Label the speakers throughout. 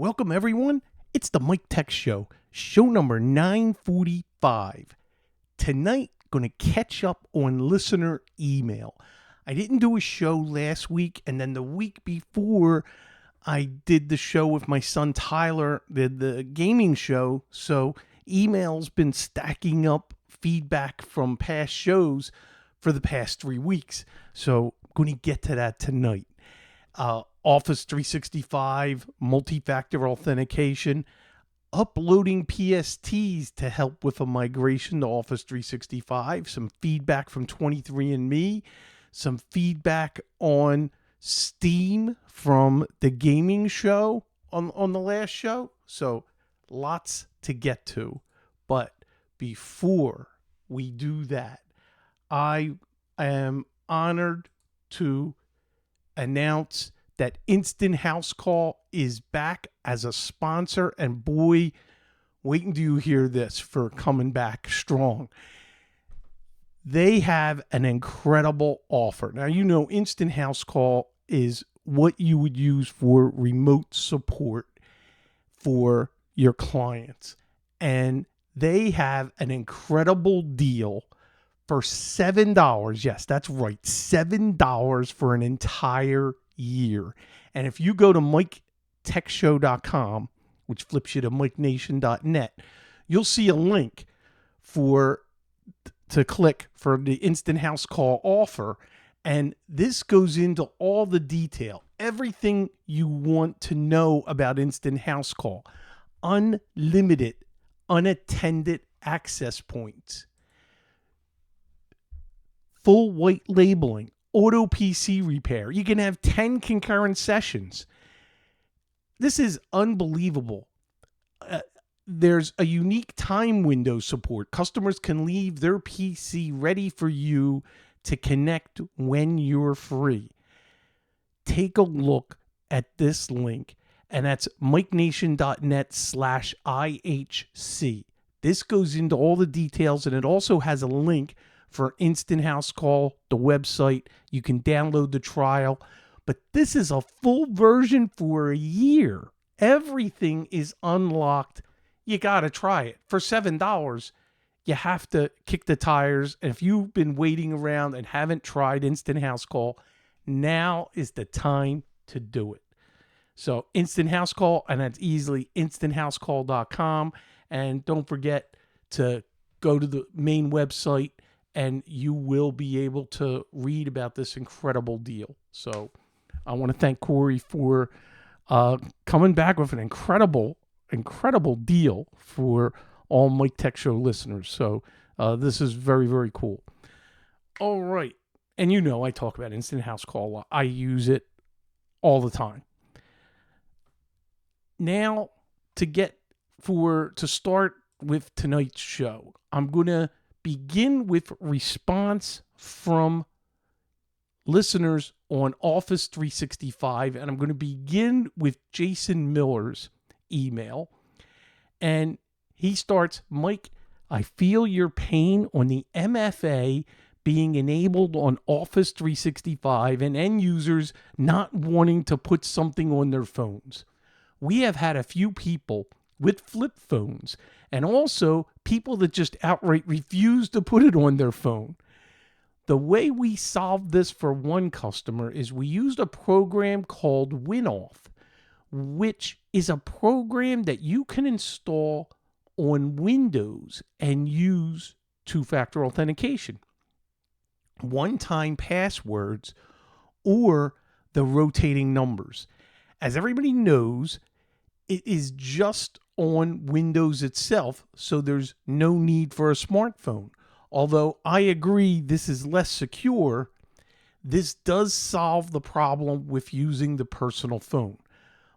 Speaker 1: Welcome, everyone. It's the Mike Tech Show, show number 945. Tonight, going to catch up on listener email. I didn't do a show last week, and then the week before, I did the show with my son Tyler, the gaming show. So email's been stacking up feedback from past shows for the past 3 weeks. So I'm going to get to that tonight. Office 365, multi-factor authentication, uploading PSTs to help with a migration to Office 365, some feedback from 23andMe, some feedback on Steam from the gaming show on the last show. So lots to get to. But before we do that, I am honored to announce that Instant House Call is back as a sponsor, and boy, wait until you hear this for coming back strong. They have an incredible offer. Now, you know, Instant House Call is what you would use for remote support for your clients, and they have an incredible deal for $7. Yes, that's right. $7 for an entire year. And if you go to MikeTechShow.com, which flips you to MikeNation.net, you'll see a link to click for the Instant House Call offer. And this goes into all the detail, everything you want to know about Instant House Call. Unlimited, unattended access points. Full white labeling, auto PC repair. You can have 10 concurrent sessions. This is unbelievable. There's a unique time window support. Customers can leave their PC ready for you to connect when you're free. Take a look at this link, and that's MikeNation.net/IHC. This goes into all the details, and it also has a link for Instant House Call, the website. You can download the trial, but this is a full version for a year. Everything is unlocked. You got to try it. For $7, you have to kick the tires. And if you've been waiting around and haven't tried Instant House Call, now is the time to do it. So Instant House Call, and that's easily instanthousecall.com. And don't forget to go to the main website, and you will be able to read about this incredible deal. So I want to thank Corey for coming back with an incredible deal for all Mike Tech Show listeners. So this is very, very cool. All right. And you know I talk about Instant House Call a lot. I use it all the time. Now, to start with tonight's show, I'm going to begin with response from listeners on Office 365, and I'm going to begin with Jason Miller's email. And he starts, Mike, I feel your pain on the MFA being enabled on Office 365 and end users not wanting to put something on their phones. We have had a few people with flip phones, and also people that just outright refuse to put it on their phone. The way we solved this for one customer is we used a program called WinOff, which is a program that you can install on Windows and use two-factor authentication, one-time passwords, or the rotating numbers. As everybody knows, it is just on Windows itself, so there's no need for a smartphone. Although I agree this is less secure, this does solve the problem with using the personal phone.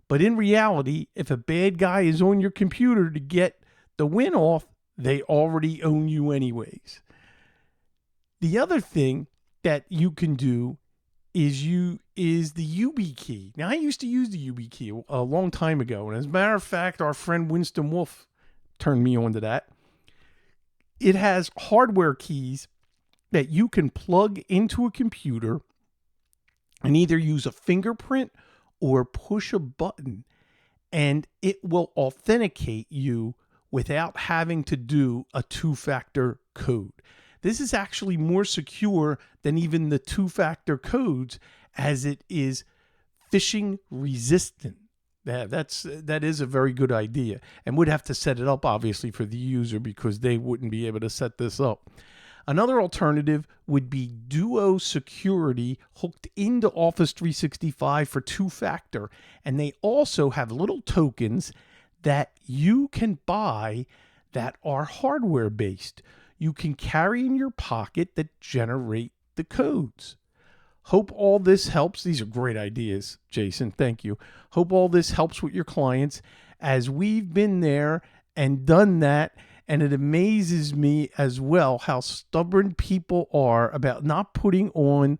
Speaker 1: But in reality, if a bad guy is on your computer to get the win off, they already own you anyways. The other thing that you can do is the YubiKey. Now, I used to use the YubiKey a long time ago, and as a matter of fact, our friend Winston Wolf turned me on to that. It has hardware keys that you can plug into a computer and either use a fingerprint or push a button, and it will authenticate you without having to do a two-factor code. This is actually more secure than even the two-factor codes, as it is phishing resistant. That is a very good idea, and would have to set it up obviously for the user because they wouldn't be able to set this up. Another alternative would be Duo Security, hooked into Office 365 for two-factor, and they also have little tokens that you can buy that are hardware based. You can carry in your pocket that generate the codes. Hope all this helps. These are great ideas, Jason. Thank you. Hope all this helps with your clients, as we've been there and done that. And it amazes me as well how stubborn people are about not putting on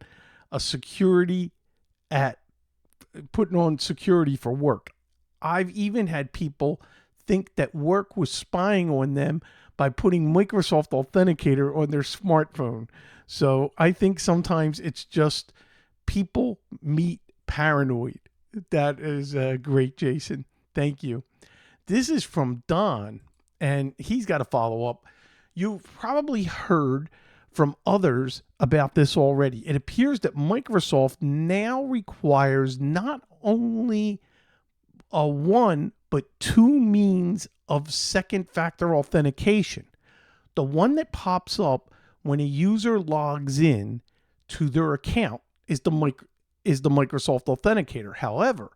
Speaker 1: security for work. I've even had people think that work was spying on them by putting Microsoft Authenticator on their smartphone. So I think sometimes it's just people meet paranoid. That is great, Jason. Thank you. This is from Don, and he's got a follow-up. You've probably heard from others about this already. It appears that Microsoft now requires not only a one, but two means of second factor authentication. The one that pops up when a user logs in to their account is the Microsoft Authenticator. However,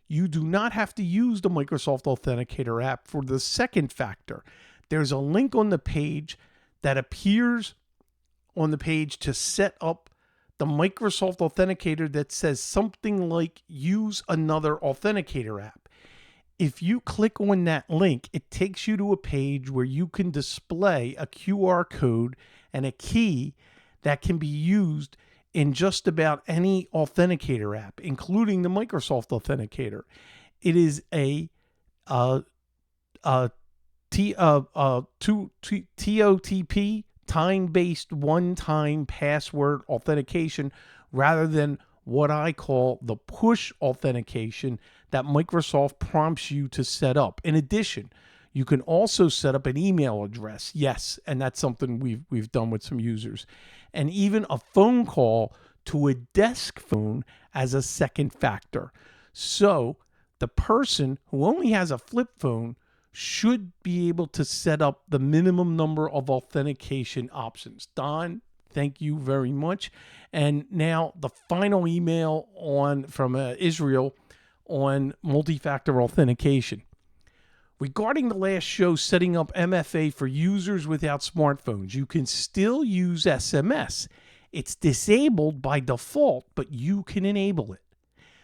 Speaker 1: you do not have to use the Microsoft Authenticator app for the second factor. There's a link on the page that appears on the page to set up the Microsoft Authenticator that says something like use another authenticator app. If you click on that link, it takes you to a page where you can display a QR code and a key that can be used in just about any authenticator app, including the Microsoft Authenticator. It is a TOTP, time-based one-time password authentication, rather than what I call the push authentication that Microsoft prompts you to set up. In addition, you can also set up an email address. Yes, and that's something we've done with some users. And even a phone call to a desk phone as a second factor. So the person who only has a flip phone should be able to set up the minimum number of authentication options. Don, thank you very much. And now the final email from Israel on multi-factor authentication. Regarding the last show, setting up MFA for users without smartphones, you can still use SMS. It's disabled by default, but you can enable it.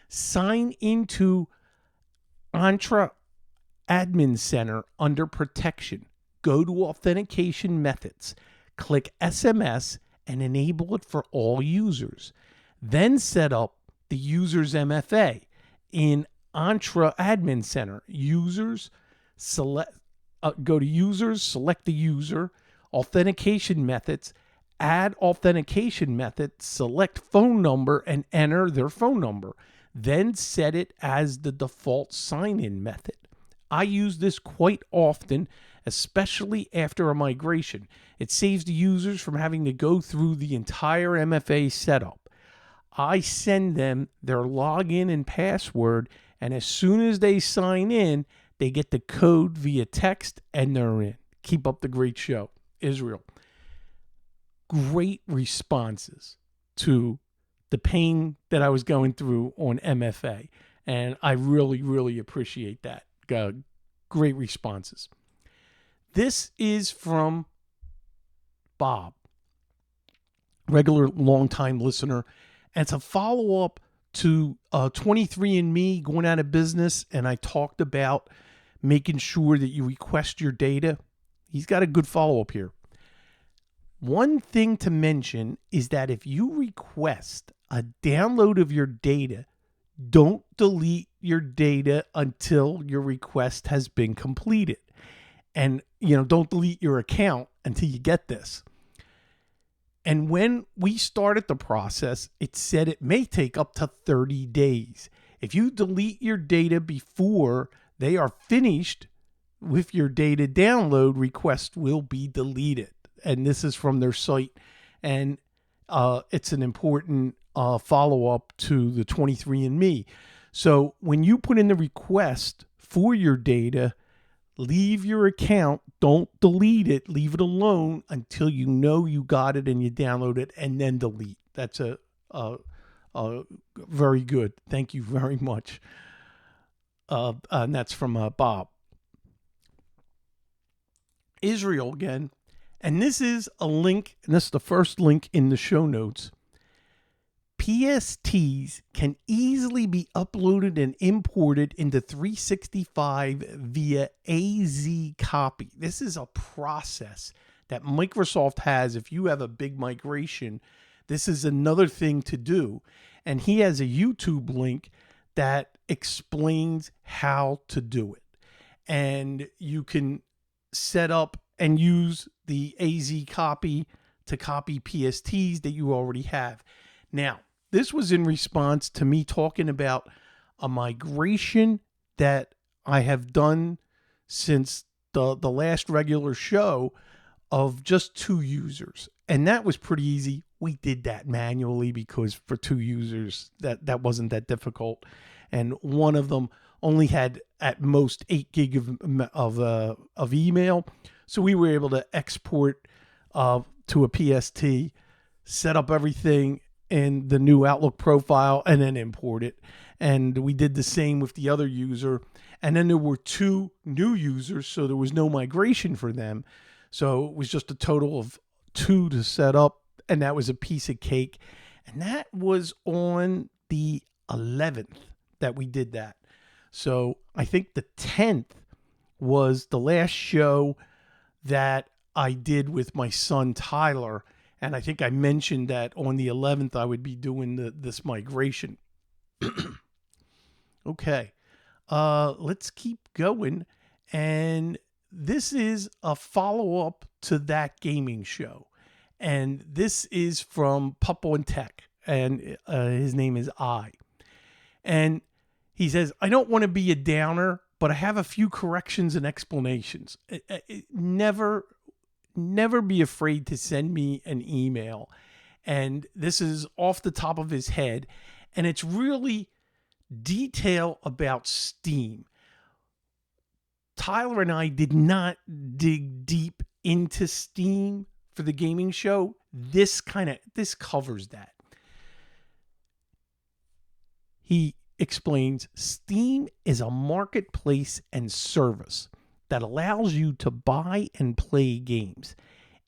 Speaker 1: Sign into Entra Admin Center under Protection. Go to Authentication Methods. Click SMS and enable it for all users. Then set up the user's MFA in Entra Admin Center. Go to Users, select the user, Authentication Methods, add authentication method, select phone number, and enter their phone number. Then set it as the default sign-in method. I use this quite often, especially after a migration. It saves the users from having to go through the entire MFA setup. I send them their login and password, and as soon as they sign in, they get the code via text and they're in. Keep up the great show. Israel. Great responses to the pain that I was going through on MFA. And I really, really appreciate that. Great responses. This is from Bob, regular long-time listener. And it's a follow-up to 23andMe going out of business. And I talked about making sure that you request your data. He's got a good follow-up here. One thing to mention is that if you request a download of your data, don't delete your data until your request has been completed. And, don't delete your account until you get this. And when we started the process, it said it may take up to 30 days. If you delete your data before they are finished with your data download, request will be deleted. And this is from their site. And it's an important follow-up to the 23andMe. So when you put in the request for your data, leave your account, don't delete it, leave it alone until you know you got it and you download it, and then delete. That's a very good. Thank you very much. And that's from Bob. Israel again. And this is a link, and this is the first link in the show notes. PSTs can easily be uploaded and imported into 365 via AZ copy. This is a process that Microsoft has. If you have a big migration, this is another thing to do. And he has a YouTube link that explains how to do it. And you can set up and use the AZ copy to copy PSTs that you already have. Now, this was in response to me talking about a migration that I have done since the last regular show of just 2 users. And that was pretty easy. We did that manually because for 2 users, that wasn't that difficult. And one of them only had at most 8 gig of email. So we were able to export to a PST, set up everything in the new Outlook profile, and then import it. And we did the same with the other user. And then there were 2 new users, so there was no migration for them. So it was just a total of 2 to set up, and that was a piece of cake. And that was on the 11th that we did that. So I think the 10th was the last show that I did with my son Tyler, and I think I mentioned that on the 11th I would be doing this migration. Okay, let's keep going. And this is a follow-up to that gaming show. And this is from Puppo and Tech, and his name is I. And he says, I don't want to be a downer, but I have a few corrections and explanations. Never be afraid to send me an email. And this is off the top of his head. And it's really detail about Steam. Tyler and I did not dig deep into Steam for the gaming show. This covers that. He explains Steam is a marketplace and service that allows you to buy and play games.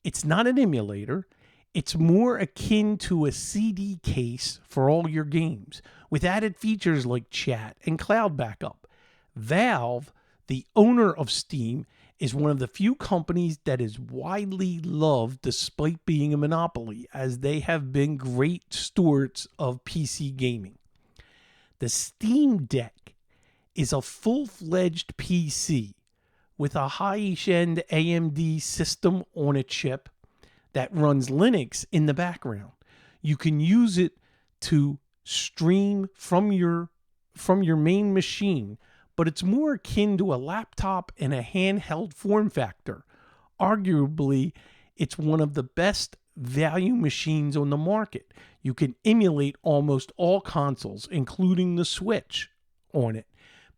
Speaker 1: It's not an emulator. It's more akin to a CD case for all your games, with added features like chat and cloud backup. Valve, the owner of Steam, is one of the few companies that is widely loved despite being a monopoly, as they have been great stewards of PC gaming. The Steam Deck is a full-fledged PC with a high-end AMD system on a chip that runs Linux in the background. You can use it to stream from your main machine, but it's more akin to a laptop and a handheld form factor. Arguably, it's one of the best value machines on the market. You can emulate almost all consoles, including the Switch, on it,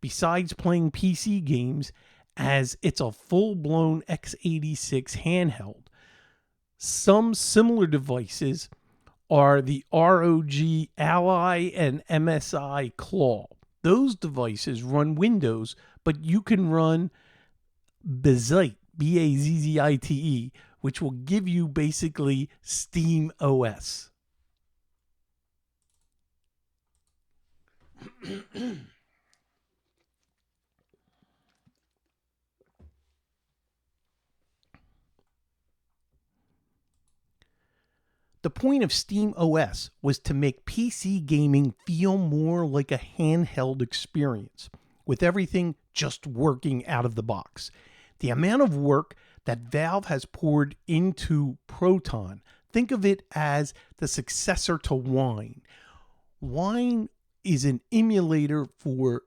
Speaker 1: besides playing PC games, as it's a full-blown x86 handheld. Some similar devices are the ROG Ally and MSI Claw. Those devices run Windows, but you can run Bazzite, Bazzite, which will give you basically Steam OS. The point of Steam OS was to make PC gaming feel more like a handheld experience, with everything just working out of the box. The amount of work that Valve has poured into Proton, think of it as the successor to Wine. Wine is an emulator for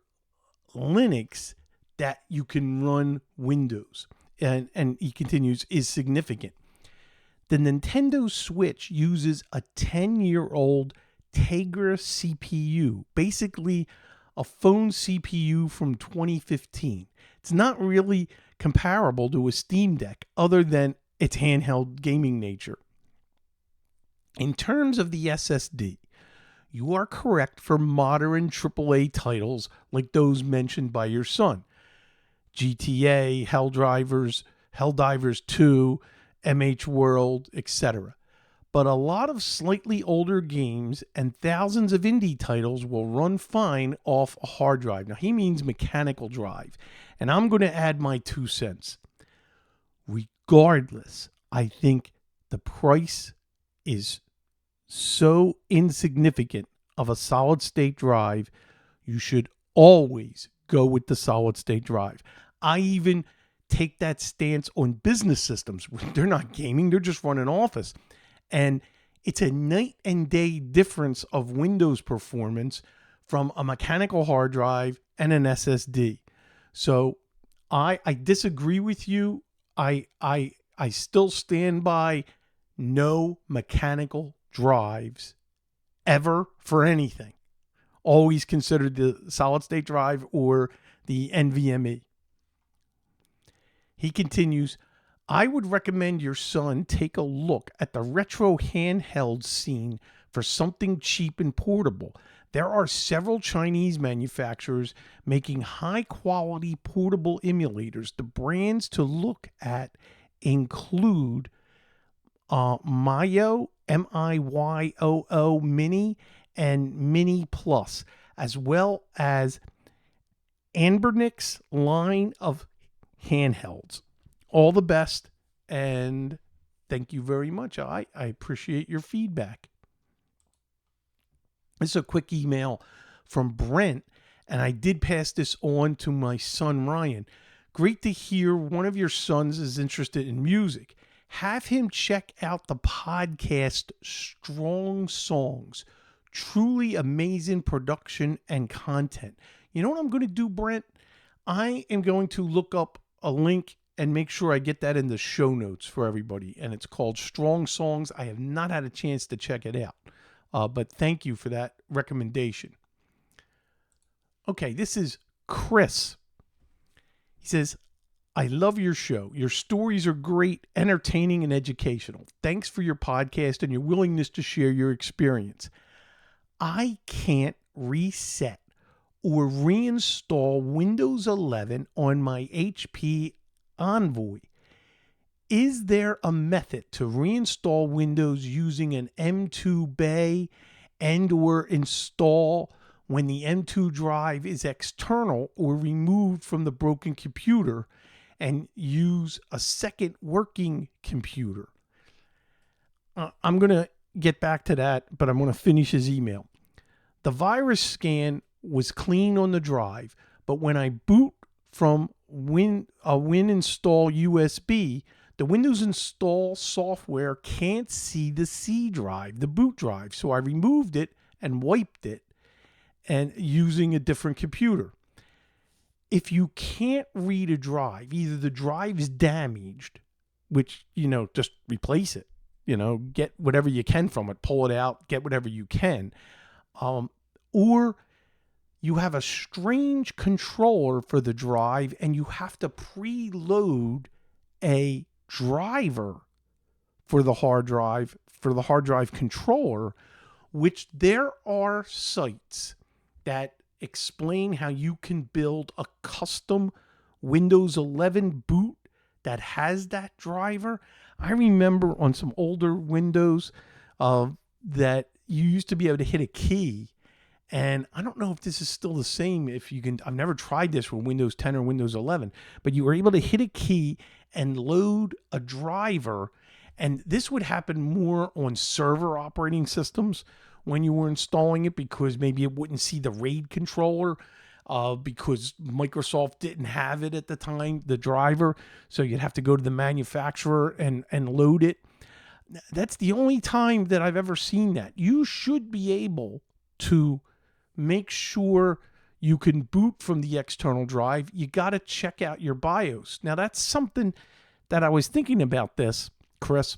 Speaker 1: Linux that you can run Windows. And he continues, is significant. The Nintendo Switch uses a 10-year-old Tegra CPU, basically a phone CPU from 2015. It's not really comparable to a Steam Deck other than its handheld gaming nature. In terms of the SSD, you are correct for modern AAA titles like those mentioned by your son. GTA, Helldivers 2, MH World, etc. But a lot of slightly older games and thousands of indie titles will run fine off a hard drive. Now, he means mechanical drive. And I'm going to add my 2 cents. Regardless, I think the price is so insignificant of a solid state drive, you should always go with the solid state drive. I even take that stance on business systems. They're not gaming, they're just running Office. And it's a night and day difference of Windows performance from a mechanical hard drive and an SSD. So I disagree with you. I still stand by no mechanical drives ever for anything. Always consider the solid state drive or the NVMe. He continues, I would recommend your son take a look at the retro handheld scene for something cheap and portable. There are several Chinese manufacturers making high quality portable emulators. The brands to look at include Miyoo, MIYOO Mini, and Mini Plus, as well as Anbernick's line of handhelds. All the best, and thank you very much. I appreciate your feedback. This is a quick email from Brent, and I did pass this on to my son Ryan. Great to hear one of your sons is interested in music. Have him check out the podcast Strong Songs. Truly amazing production and content. You know what I'm going to do, Brent? I am going to look up a link and make sure I get that in the show notes for everybody. And it's called Strong Songs. I have not had a chance to check it out. But thank you for that recommendation. Okay, this is Chris. He says, I love your show. Your stories are great, entertaining, and educational. Thanks for your podcast and your willingness to share your experience. I can't reset or reinstall Windows 11 on my HP Envoy. Is there a method to reinstall Windows using an M2 bay and or install when the M2 drive is external or removed from the broken computer and use a second working computer? I'm going to get back to that, but I'm going to finish his email. The virus scan was clean on the drive, but when I boot from WinInstall USB, the Windows install software can't see the C drive, the boot drive. So I removed it and wiped it and using a different computer. If you can't read a drive, either the drive is damaged, which, just replace it, get whatever you can from it, pull it out, get whatever you can. Or you have a strange controller for the drive and you have to preload a driver for the hard drive controller, which there are sites that explain how you can build a custom Windows 11 boot that has that driver. I remember on some older Windows that you used to be able to hit a key. And I don't know if this is still the same. I've never tried this with Windows 10 or Windows 11, but you were able to hit a key and load a driver. And this would happen more on server operating systems when you were installing it, because maybe it wouldn't see the RAID controller because Microsoft didn't have it at the time, the driver. So you'd have to go to the manufacturer and load it. That's the only time that I've ever seen that. You should be able to make sure you can boot from the external drive. You got to check out your BIOS. Now, that's something that I was thinking about this, Chris.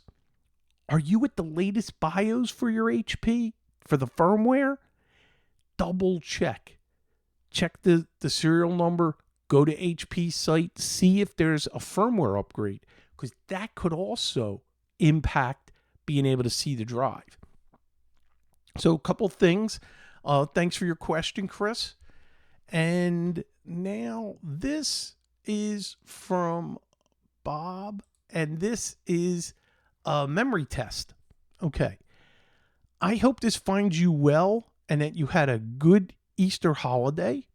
Speaker 1: Are you at the latest BIOS for your HP, for the firmware? Double check. Check the serial number, go to HP site, see if there's a firmware upgrade, because that could also impact being able to see the drive. So a couple things. Thanks for your question, Chris. And now this is from Bob, and this is a memory test. Okay. I hope this finds you well and that you had a good Easter holiday.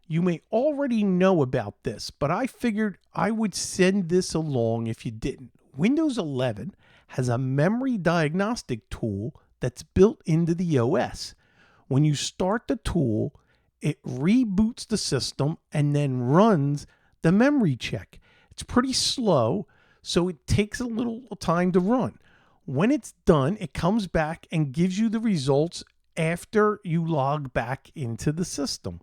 Speaker 1: You may already know about this, but I figured I would send this along if you didn't. Windows 11 has a memory diagnostic tool that's built into the OS. When you start the tool, it reboots the system and then runs the memory check. It's pretty slow, so it takes a little time to run. When it's done, it comes back and gives you the results after you log back into the system.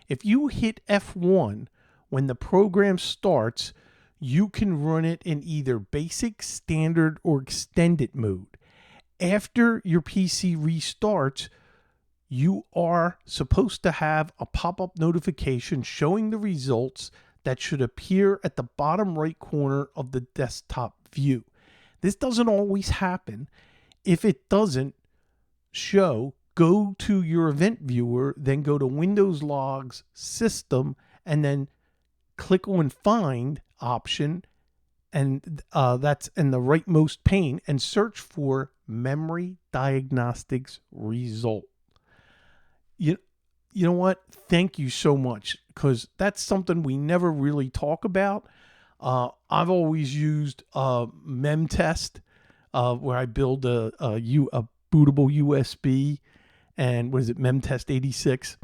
Speaker 1: If you hit F1 when the program starts, you can run it in either basic, standard, or extended mode. After your PC restarts, you are supposed to have a pop-up notification showing the results that should appear at the bottom right corner of the desktop view. This doesn't always happen. If it doesn't show, go to your event viewer, then go to Windows Logs, System, and then click on Find option, and that's in the rightmost pane, and search for Memory Diagnostics Result. You know what? Thank you so much, because that's something we never really talk about. I've always used MTS, where I build a bootable USB, and what is it, MemTest 86,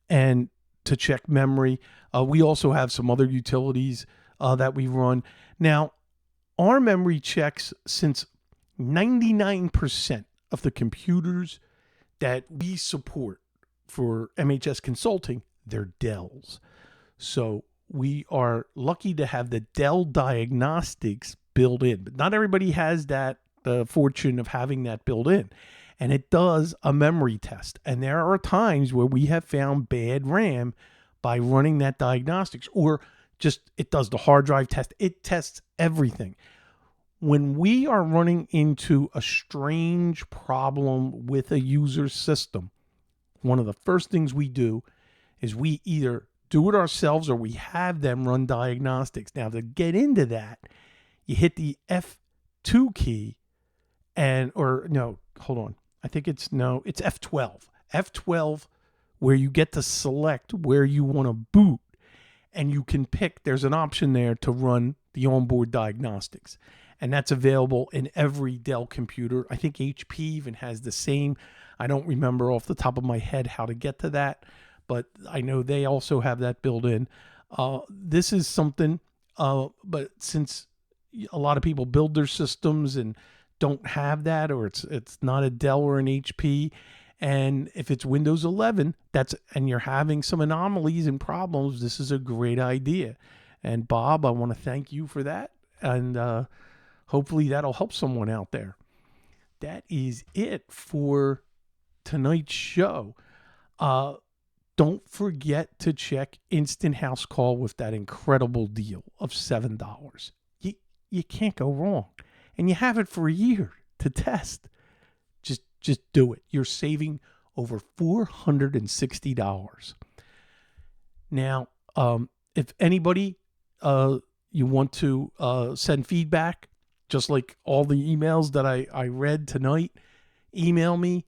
Speaker 1: and to check memory. We also have some other utilities that we run. Now, our memory checks, since 99% of the computers that we support for MHS Consulting, they're Dells. So we are lucky to have the Dell diagnostics built in, but not everybody has that, the fortune of having that built in. And it does a memory test. And there are times where we have found bad RAM by running that diagnostics, or just it does the hard drive test. It tests everything. When we are running into a strange problem with a user's system, one of the first things we do is we either do it ourselves or we have them run diagnostics. Now, to get into that, you hit the F2 key I think it's F12. F12, where you get to select where you want to boot, and you can pick, there's an option there to run the onboard diagnostics. And that's available in every Dell computer. I think HP even has the same. I don't remember off the top of my head how to get to that, but I know they also have that built in. This is something, but since a lot of people build their systems and don't have that, or it's not a Dell or an HP, and if it's Windows 11, and you're having some anomalies and problems, this is a great idea. And Bob, I want to thank you for that, and hopefully that'll help someone out there. That is it for tonight's show. Don't forget to check Instant House Call with that incredible deal of $7. You can't go wrong. And you have it for a year to test. Just do it. You're saving over $460. Now, if anybody you want to send feedback, just like all the emails that I read tonight, email me,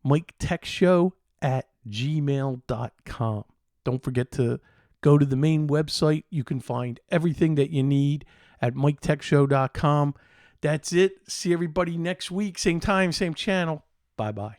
Speaker 1: MikeTechShow@gmail.com. Don't forget to go to the main website. You can find everything that you need at MikeTechShow.com. That's it. See everybody next week. Same time, same channel. Bye-bye.